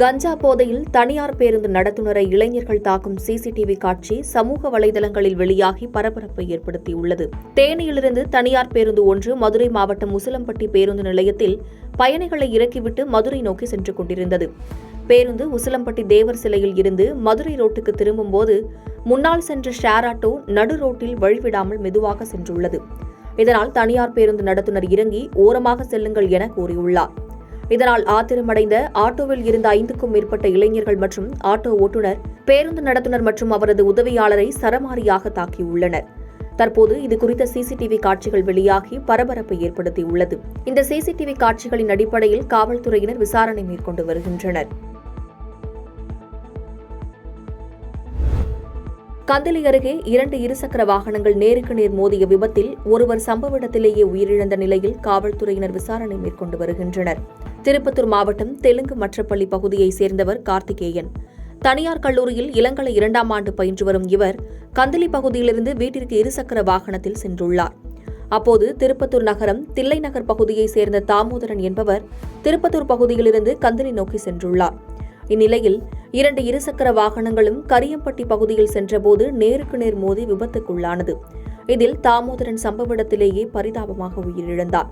கஞ்சா போதையில் தனியார் பேருந்து நடத்துனரை இளைஞர்கள் தாக்கும் சிசிடிவி காட்சி சமூக வலைதளங்களில் வெளியாகி பரபரப்பை ஏற்படுத்தியுள்ளது. தேனியிலிருந்து தனியார் பேருந்து ஒன்று மதுரை மாவட்டம் உசிலம்பட்டி பேருந்து நிலையத்தில் பயணிகளை இறக்கிவிட்டு மதுரை நோக்கி சென்று கொண்டிருந்தது. பேருந்து உசிலம்பட்டி தேவர் சிலையில் இருந்து மதுரை ரோட்டுக்கு திரும்பும்போது முன்னால் சென்ற ஷேர் ஆட்டோ நடு ரோட்டில் வழிவிடாமல் மெதுவாக சென்றுள்ளது. இதனால் தனியார் பேருந்து நடத்துனர் இறங்கி ஓரமாக செல்லுங்கள் என கூறியுள்ளார். இதனால் ஆத்திரமடைந்த ஆட்டோவில் இருந்த 5க்கும் மேற்பட்ட இளைஞர்கள் மற்றும் ஆட்டோ ஓட்டுநர், பேருந்து நடத்துனர் மற்றும் அவரது உதவியாளரை சரமாரியாக தாக்கியுள்ளனர். தற்போது இதுகுறித்த சிசிடிவி காட்சிகள் வெளியாகி பரபரப்பை ஏற்படுத்தியுள்ளது. இந்த சிசிடிவி காட்சிகளின் அடிப்படையில் காவல்துறையினர் விசாரணை மேற்கொண்டு வருகின்றனர். கந்தளி அருகே 2 இருசக்கர வாகனங்கள் நேருக்கு நேர் மோதிய விபத்தில் ஒருவர் சம்பவ இடத்திலேயே உயிரிழந்த நிலையில் காவல்துறையினர் விசாரணை மேற்கொண்டு வருகின்றனர். திருப்பத்தூர் மாவட்டம் தெலுங்கு மற்றப்பள்ளி பகுதியைச் சேர்ந்தவர் கார்த்திகேயன். தனியார் கல்லூரியில் இளங்கலை 2ஆம் ஆண்டு பயின்று வரும் இவர் கந்தளி பகுதியிலிருந்து வீட்டிற்கு இருசக்கர வாகனத்தில் சென்றுள்ளார். அப்போது திருப்பத்தூர் நகரம் தில்லை நகர் பகுதியைச் சேர்ந்த தாமோதரன் என்பவர் திருப்பத்தூர் பகுதியிலிருந்து கந்தளி நோக்கி சென்றுள்ளார். இந்நிலையில் 2 இருசக்கர வாகனங்களும் கரியம்பட்டி பகுதியில் சென்றபோது நேருக்கு நேர் மோதி விபத்துக்குள்ளானது. இதில் தாமோதரன் சம்பவ இடத்திலேயே பரிதாபமாக உயிரிழந்தார்.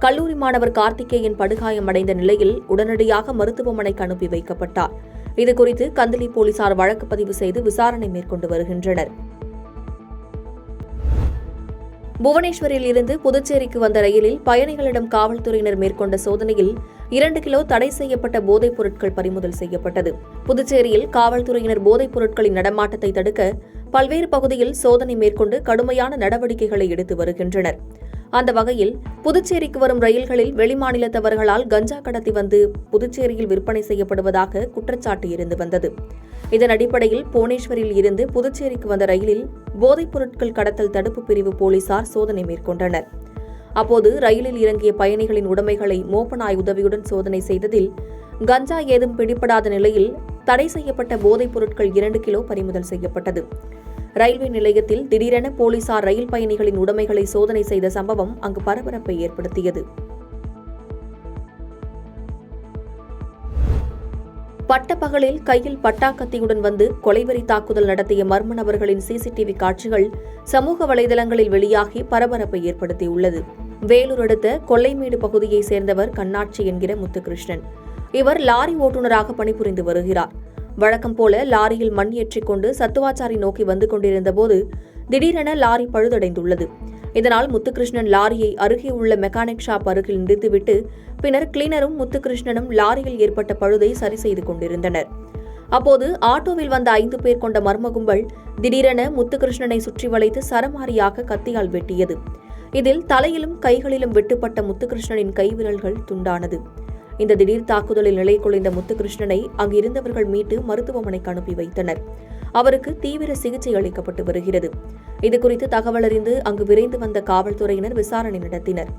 கல்லூரி மாணவர் கார்த்திகேயன் படுகாயமடைந்த நிலையில் உடனடியாக மருத்துவமனைக்கு அனுப்பி வைக்கப்பட்டார். இதுகுறித்து கந்தளி போலீசார் வழக்கு பதிவு செய்து விசாரணை மேற்கொண்டு வருகின்றனர். புவனேஸ்வரில் இருந்து புதுச்சேரிக்கு வந்த ரயிலில் பயணிகளிடம் காவல்துறையினர் மேற்கொண்ட சோதனையில் 2 கிலோ தடை செய்யப்பட்ட போதைப் பொருட்கள் பறிமுதல் செய்யப்பட்டது. புதுச்சேரியில் காவல்துறையினர் போதைப் பொருட்களின் நடமாட்டத்தை தடுக்க பல்வேறு பகுதியில் சோதனை மேற்கொண்டு கடுமையான நடவடிக்கைகளை எடுத்து வருகின்றனர். அந்த வகையில் புதுச்சேரிக்கு வரும் ரயில்களில் வெளிமாநிலத்தவர்களால் கஞ்சா கடத்தி வந்து புதுச்சேரியில் விற்பனை செய்யப்படுவதாக குற்றச்சாட்டு இருந்து வந்தது. இதன் அடிப்படையில் புவனேஸ்வரில் இருந்து புதுச்சேரிக்கு வந்த ரயிலில் போதைப் பொருட்கள் கடத்தல் தடுப்பு பிரிவு போலீசார் சோதனை மேற்கொண்டனர். அப்போது ரயிலில் இறங்கிய பயணிகளின் உடைமைகளை மோப்பநாய் உதவியுடன் சோதனை செய்ததில் கஞ்சா ஏதும் பிடிபடாத நிலையில் தடை செய்யப்பட்ட போதைப் பொருட்கள் 2 கிலோ பறிமுதல் செய்யப்பட்டது. ரயில்வே நிலையத்தில் திடீரென போலீசார் ரயில் பயணிகளின் உடைமைகளை சோதனை செய்த சம்பவம் அங்கு பரபரப்பை ஏற்படுத்தியது. பட்டப்பகலில் கையில் பட்டாக்கத்தியுடன் வந்து கொலைவெறி தாக்குதல் நடத்திய மர்ம நபர்களின் சிசிடிவி காட்சிகள் சமூக வலைதளங்களில் வெளியாகி பரபரப்பை ஏற்படுத்தியுள்ளது. வேலூர் அடுத்த கொல்லைமேடு பகுதியைச் சேர்ந்தவர் கண்ணாட்சி என்கிற முத்துகிருஷ்ணன். இவர் லாரி ஓட்டுநராக பணிபுரிந்து வருகிறார். வழக்கம் போல லாரியில் மண் ஏற்றிக்கொண்டு சத்துவாச்சாரி நோக்கி வந்து கொண்டிருந்தபோது திடீரென லாரி பழுதடைந்துள்ளது. இதனால் முத்துகிருஷ்ணன் லாரியை அருகே உள்ள மெக்கானிக் ஷாப் அருகில் நிறுத்திவிட்டு பின்னர் கிளீனரும் முத்துகிருஷ்ணனும் லாரியில் ஏற்பட்ட பழுதை சரி செய்து கொண்டிருந்தனர். அப்போது ஆட்டோவில் வந்த 5 பேர் கொண்ட மர்ம கும்பல் திடீரென முத்துகிருஷ்ணனை சுற்றி வளைத்து சரமாரியாக கத்தியால் வெட்டியது. இதில் தலையிலும் கைகளிலும் வெட்டுப்பட்ட முத்துகிருஷ்ணனின் கைவிரல்கள் துண்டானது. இந்த திடீர் தாக்குதலில் நிலை குலைந்த முத்துகிருஷ்ணனை அங்கு இருந்தவர்கள் மீட்டு மருத்துவமனைக்கு அனுப்பி வைத்தனர். அவருக்கு தீவிர சிகிச்சை அளிக்கப்பட்டு வருகிறது. இதுகுறித்து தகவல் அறிந்து அங்கு விரைந்து வந்த காவல்துறையினர் விசாரணை நடத்தினர்.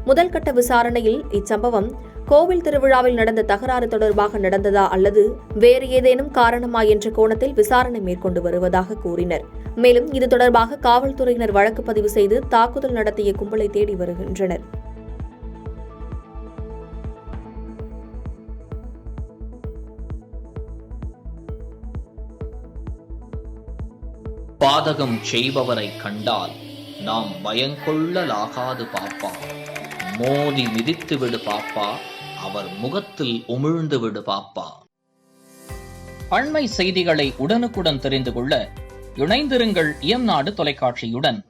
முதல் கட்ட விசாரணையில் இச்சம்பவம் கோவில் திருவிழாவில் நடந்த தகராறு தொடர்பாக நடந்ததா அல்லது வேறு ஏதேனும் காரணமா என்ற கோணத்தில் விசாரணை மேற்கொண்டு வருவதாக கூறினர். மேலும் இது தொடர்பாக காவல்துறையினர் வழக்கு பதிவு செய்து தாக்குதல் நடத்திய கும்பலை தேடி வருகின்றனர். பாதகம் செய்பவரை கண்டால் நாம் பயங்கொள்ளலாகாது பாப்பா. மோதி மிதித்து விடு பாப்பா, அவர் முகத்தில் உமிழ்ந்து விடு பாப்பா. அண்மை செய்திகளை உடனுக்குடன் தெரிந்து கொள்ள இணைந்திருங்கள் இயம்நாடு தொலைக்காட்சியுடன்.